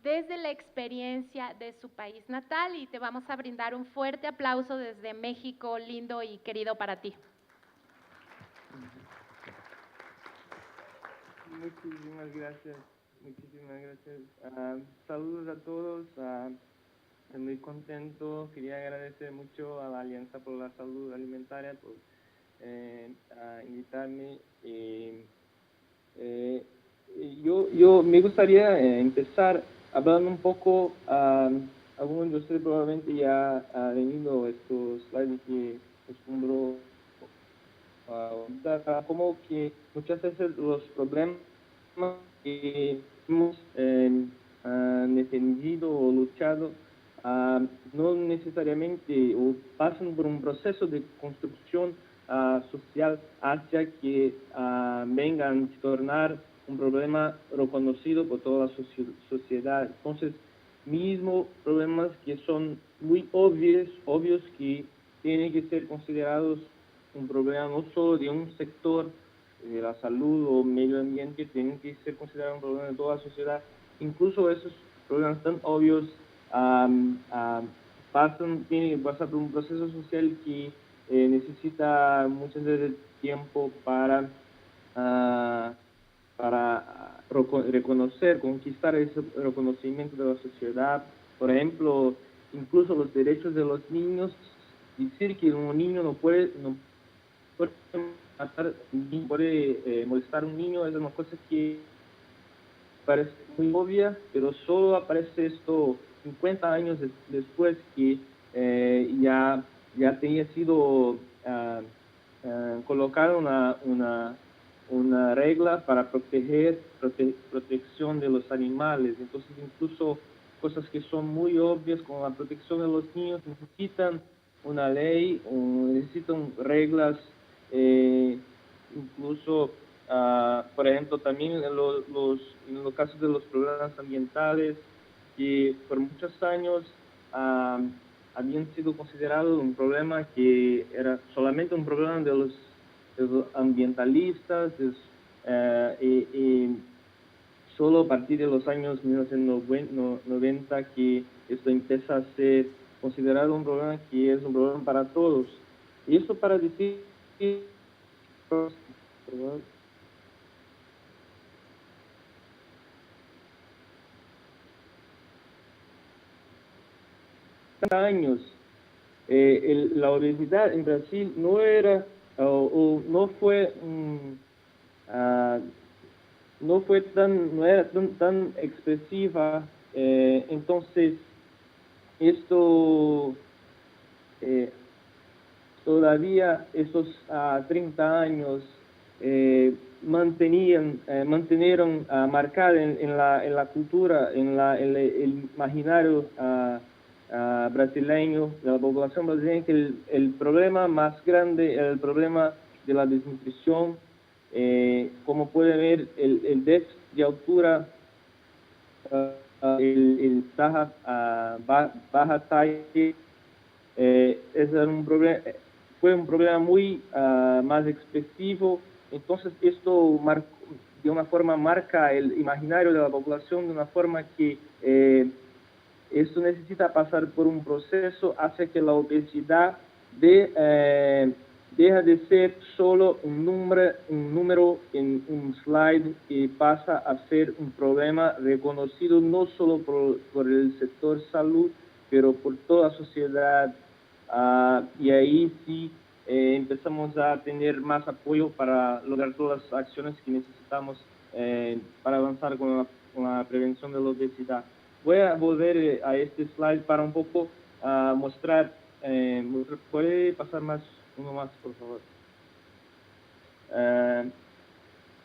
desde la experiencia de su país natal y te vamos a brindar un fuerte aplauso desde México, lindo y querido para ti. Muchísimas gracias, muchísimas gracias. Saludos a todos, estoy muy contento. Quería agradecer mucho a la Alianza por la Salud Alimentaria por invitarme. Yo me gustaría empezar hablando un poco, algunos de ustedes probablemente ya han venido estos slides que acostumbro como que muchas veces los problemas que hemos defendido o luchado no necesariamente o pasan por un proceso de construcción social hacia que vengan a tornar un problema reconocido por toda la sociedad. Entonces, mismo problemas que son muy obvios que tienen que ser considerados un problema no solo de un sector de la salud o medio ambiente, tienen que ser considerados un problema de toda la sociedad. Incluso esos problemas tan obvios tienen que pasar por un proceso social que necesita muchas veces tiempo para reconocer, conquistar ese reconocimiento de la sociedad. Por ejemplo, incluso los derechos de los niños, decir que un niño no puede matar, ni puede molestar a un niño es una cosa que parece muy obvia, pero solo aparece esto 50 años después que ya tenía sido colocada una regla para protección de los animales. Entonces, incluso cosas que son muy obvias como la protección de los niños necesitan una ley, necesitan reglas, incluso, por ejemplo, también en los casos de los problemas ambientales, que por muchos años habían sido considerados un problema que era solamente un problema de los ambientalistas, y solo a partir de los años 1990 que esto empieza a ser considerado un problema que es un problema para todos. Y esto para decir que años la obesidad en Brasil no era o no fue no era tan expresiva. Entonces esto todavía esos 30 años mantenieron marcada en la cultura, en el imaginario brasileño, de la población brasileña, que el problema más grande era el problema de la desnutrición. Como pueden ver, el déficit de altura, el baja talla, fue un problema muy más expresivo. Entonces esto de una forma marca el imaginario de la población de una forma que esto necesita pasar por un proceso hacia que la obesidad deja de ser solo un número en un slide y pasa a ser un problema reconocido no solo por el sector salud, pero por toda la sociedad. Y ahí sí empezamos a tener más apoyo para lograr todas las acciones que necesitamos para avanzar con la prevención de la obesidad. Voy a volver a este slide para un poco mostrar. ¿Puede pasar uno más, por favor?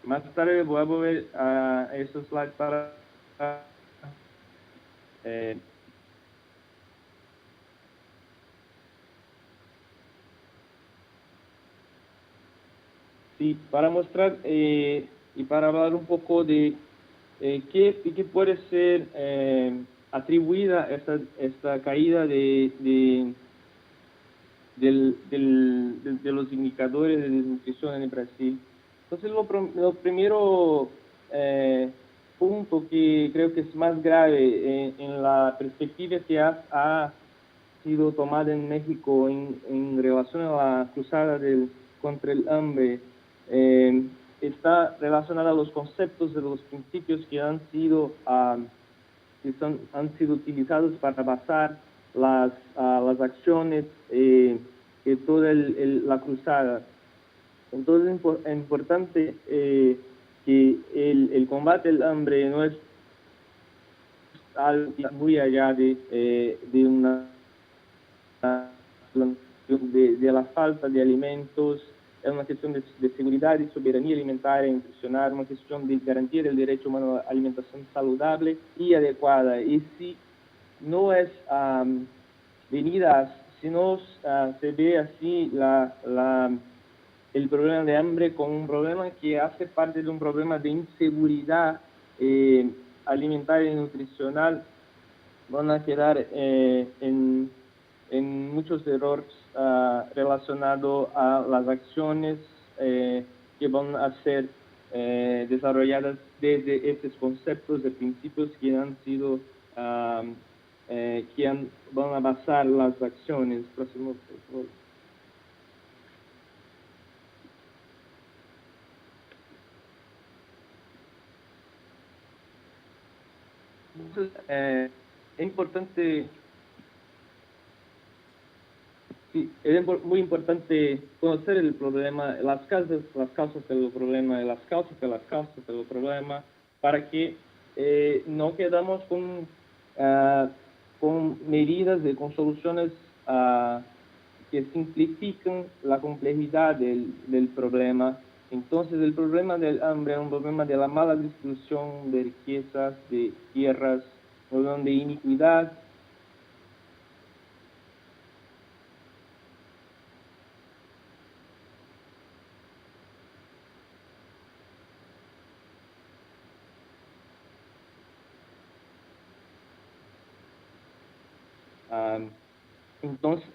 Más tarde voy a volver a este slide para sí, para mostrar y para hablar un poco de qué puede ser atribuida esta caída de los indicadores de desnutrición en Brasil. Entonces, lo primero punto que creo que es más grave en la perspectiva que ha sido tomada en México en relación a la cruzada contra el hambre, está relacionada a los conceptos de los principios que han sido utilizados para basar las acciones de toda la cruzada. Entonces es importante que el combate al hambre no es algo muy allá de una de la falta de alimentos, es una cuestión de seguridad y soberanía alimentaria y nutricional, una cuestión de garantía del derecho humano a la alimentación saludable y adecuada. Y si no es si no se ve así el problema de hambre como un problema que hace parte de un problema de inseguridad alimentaria y nutricional, van a quedar en muchos errores relacionados a las acciones que van a ser desarrolladas desde estos conceptos de principios que han sido van a basar las acciones. Próximo, por favor. Entonces, es importante, sí, muy importante conocer el problema, las causas del problema, las causas de las causas del problema, para que no quedamos con medidas con soluciones que simplifican la complejidad del problema. Entonces, el problema del hambre es un problema de la mala distribución de riquezas, de tierras, un problema de iniquidad. Entonces,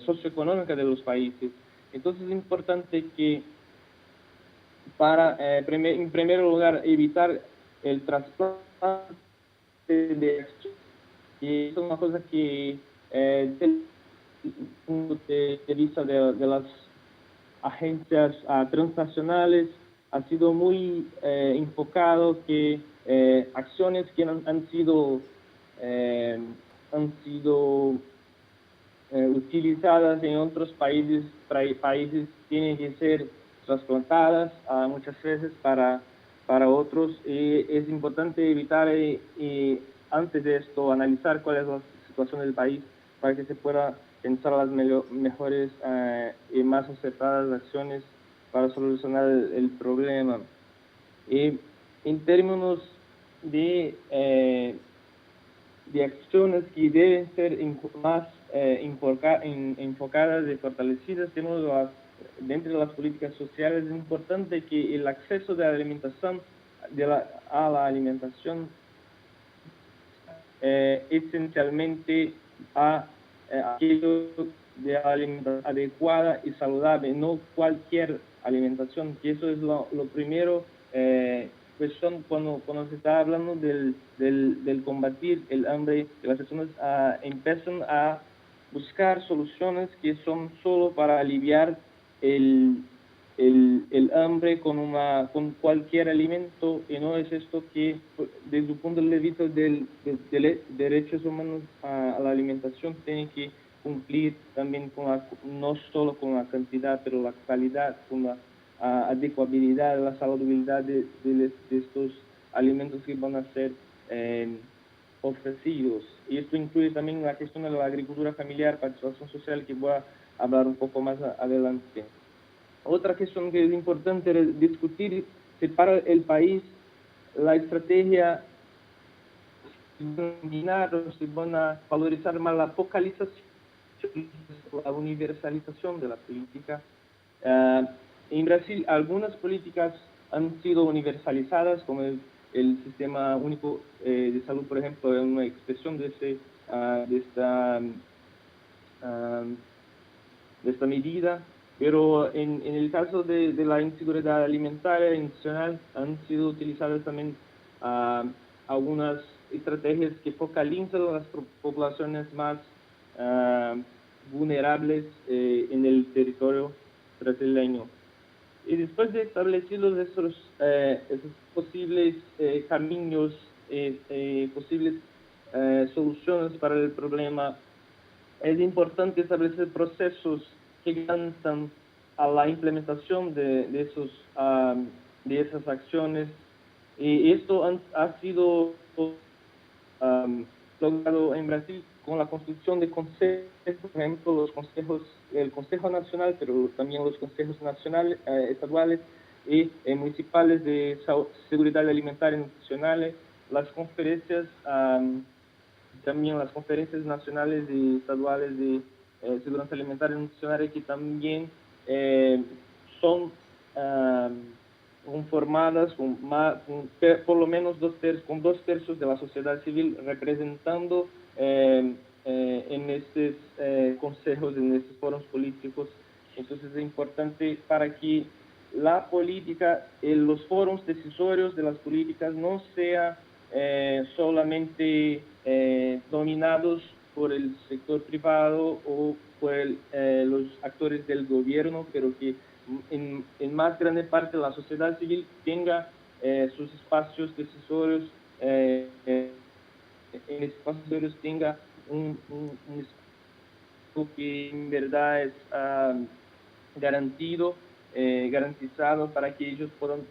socioeconómica de los países. Entonces, es importante que en primer lugar, evitar el trasplante de acción. Y es una cosa que desde el punto de vista de las agencias transnacionales ha sido muy enfocado que acciones que han sido utilizadas en otros países tienen que ser trasplantadas muchas veces para otros. Es importante evitar antes de esto analizar cuál es la situación del país para que se pueda pensar las mejores y más acertadas acciones para solucionar el problema. En términos de acciones que deben ser más enfocadas y fortalecidas dentro de las políticas sociales. Es importante que el acceso de la alimentación, a la alimentación esencialmente a aquello de alimentación adecuada y saludable, no cualquier alimentación, que eso es lo primero. Cuestión cuando se está hablando del combatir el hambre, que las personas empiezan a buscar soluciones que son solo para aliviar el hambre con cualquier alimento, y no es esto que desde el punto de vista de derechos humanos a la alimentación tiene que cumplir también no solo con la cantidad, pero la calidad, con la adecuabilidad, la saludabilidad de estos alimentos que van a ser ofrecidos. Y esto incluye también la cuestión de la agricultura familiar, participación social, que voy a hablar un poco más adelante. Otra cuestión que es importante discutir es para el país la estrategia se van a valorizar más la focalización, la universalización de la política. En Brasil, algunas políticas han sido universalizadas, como el sistema único de salud, por ejemplo, es una expresión de esta medida, pero en el caso de la inseguridad alimentaria internacional han sido utilizadas también algunas estrategias que focalizan las poblaciones más vulnerables en el territorio brasileño. Y después de establecidos esos posibles caminos, posibles soluciones para el problema, es importante establecer procesos que garantan a la implementación de esas acciones. Y esto ha sido logrado en Brasil con la construcción de consejos, por ejemplo, los consejos, el Consejo Nacional, pero también los consejos nacionales, estaduales y municipales de seguridad alimentaria y nutricional, las conferencias, también las conferencias nacionales y estaduales de seguridad alimentaria y nutricional, que también son conformadas con por lo menos con 2/3 de la sociedad civil representando en estos consejos, en estos foros políticos. Entonces es importante para que la política, los foros decisorios de las políticas no sean solamente dominados por el sector privado o por los actores del gobierno, pero que en más grande parte la sociedad civil tenga sus espacios decisorios, en espacios decisorios tenga un espacio que en verdad es garantizado para que ellos puedan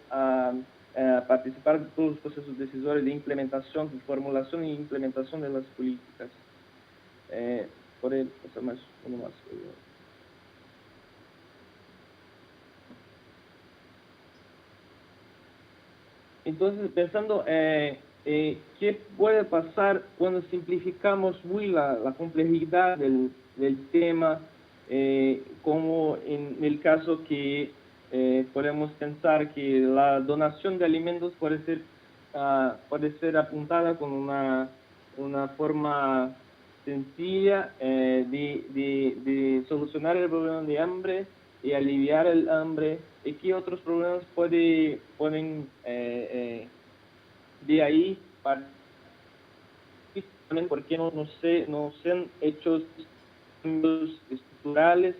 participar de todos los procesos decisorios de implementación, de formulación e implementación de las políticas. Por el, más, uno más. Entonces, pensando qué puede pasar cuando simplificamos muy la complejidad del tema, como en el caso que podemos pensar que la donación de alimentos puede ser apuntada con una forma sencilla de solucionar el problema de hambre y aliviar el hambre, y qué otros problemas pueden de ahí también porque no se han hecho cambios estructurales,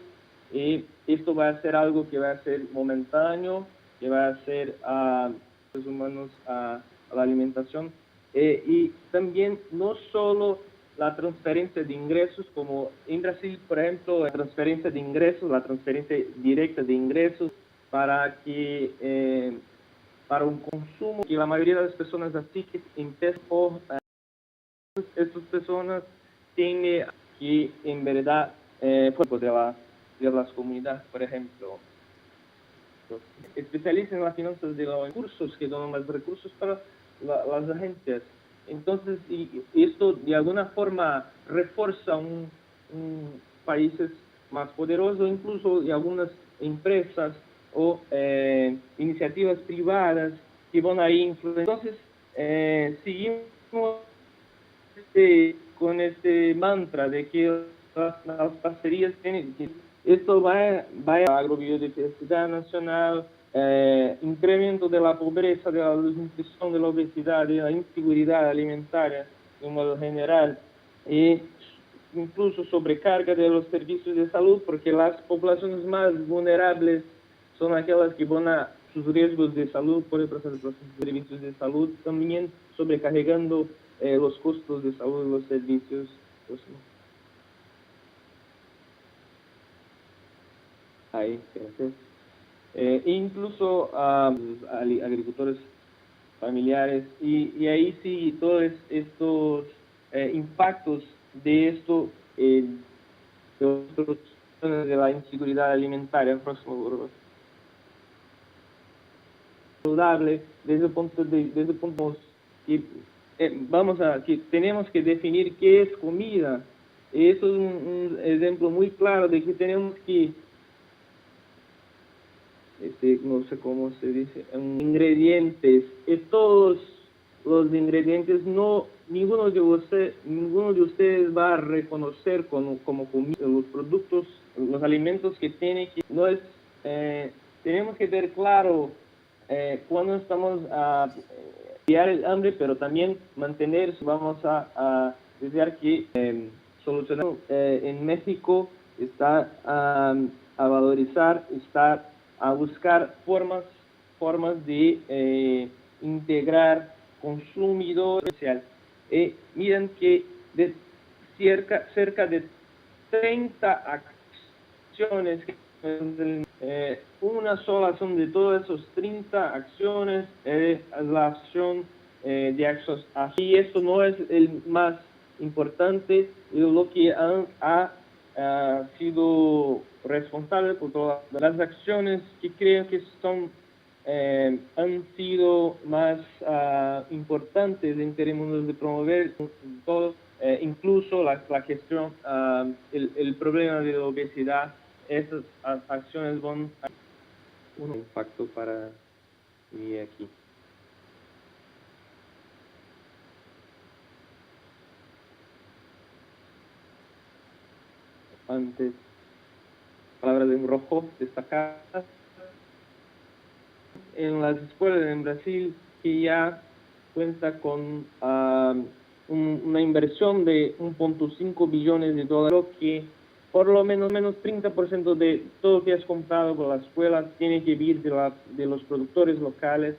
y esto va a ser algo que va a ser momentáneo, que va a ser a los humanos a la alimentación, y también no solo la transferencia de ingresos, como en Brasil, por ejemplo, la transferencia de ingresos, la transferencia directa de ingresos para un consumo que la mayoría de las personas así que empiezan por estas personas tienen que en verdad de las comunidades, por ejemplo, especialistas en las finanzas de los recursos, que donan más recursos para las agencias. Entonces, y esto de alguna forma refuerza un países más poderosos, incluso de algunas empresas o iniciativas privadas que van a influir. Entonces, seguimos con este mantra de que las parcerías tienen que esto va a agrobiodiversidad nacional, incremento de la pobreza, de la desnutrición, de la obesidad, de la inseguridad alimentaria de modo general, y incluso sobrecarga de los servicios de salud, porque las poblaciones más vulnerables son aquellas que van a sus riesgos de salud por el proceso de los servicios de salud, también sobrecargando los costos de salud de los servicios. Ahí, gracias. Incluso a agricultores familiares, y ahí sí todos estos impactos de esto, de la inseguridad alimentaria, próximo saludable, desde el punto que que tenemos que definir qué es comida. Eso es un ejemplo muy claro de que tenemos que no sé cómo se dice, ingredientes, y todos los ingredientes, ninguno de ustedes va a reconocer como comida los productos, los alimentos que tiene que, no es, tenemos que tener claro cuando estamos aliviar el hambre, pero también mantener, vamos a desear que solucionar en México está a valorizar, está a buscar formas de integrar consumidores social. Miren que de cerca de 30 acciones, una sola son de todas esas 30 acciones, la acción de acceso. Y esto no es el más importante, lo que ha sido responsable por todas las acciones que creo que son han sido más importantes en términos de promover todo, incluso la gestión, el problema de la obesidad. Esas acciones van a un impacto para mí aquí. Antes, palabras en rojo destacadas. En las escuelas en Brasil, que ya cuenta con una inversión de 1.5 billones de dólares, que por lo menos 30% de todo lo que has comprado por la escuela tiene que vir de los productores locales.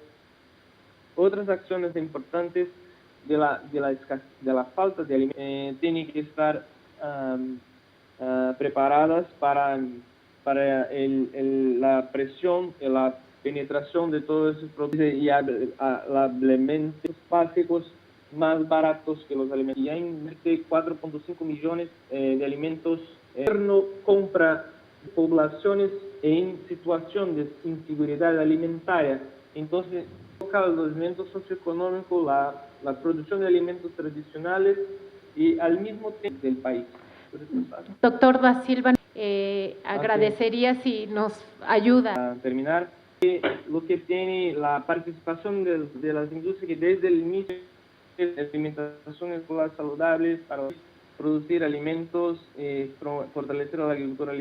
Otras acciones importantes de la falta de alimentos tienen que estar preparadas para la presión y la penetración de todos esos productos y alimentos básicos más baratos que los alimentos. Ya invierte 4.5 millones de alimentos. El gobierno compra poblaciones en situación de inseguridad alimentaria. Entonces, toca el desarrollo socioeconómico, la producción de alimentos tradicionales y al mismo tiempo del país. Doctor Da Silva, agradecería si nos ayuda. Para terminar, lo que tiene la participación de las industrias que desde el inicio de alimentación escolar saludables para producir alimentos, fortalecer la agricultura.